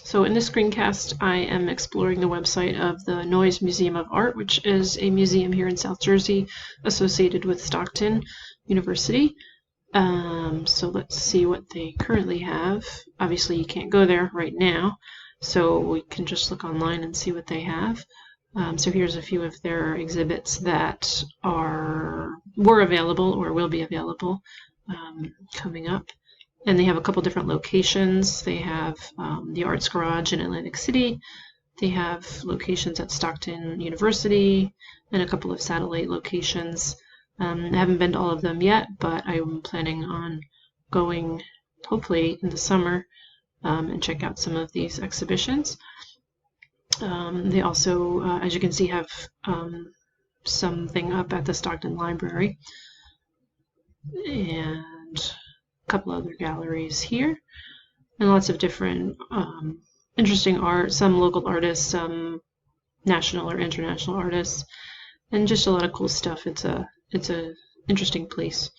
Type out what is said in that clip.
So in this screencast, I am exploring the website of the Noyes Museum of Art, which is a museum here in South Jersey associated with Stockton University. So let's see what they currently have. Obviously, you can't go there right now, so we can just look online and see what they have. So here's a few of their exhibits that were available or will be available coming up. And they have a couple different locations. They have the Arts Garage in Atlantic City. They have locations at Stockton University and a couple of satellite locations. I haven't been to all of them yet, but I'm planning on going hopefully in the summer and check out some of these exhibitions. They also, as you can see, have something up at the Stockton Library and a couple other galleries here, and lots of different interesting art, some local artists, some national or international artists, and just a lot of cool stuff. It's a interesting place.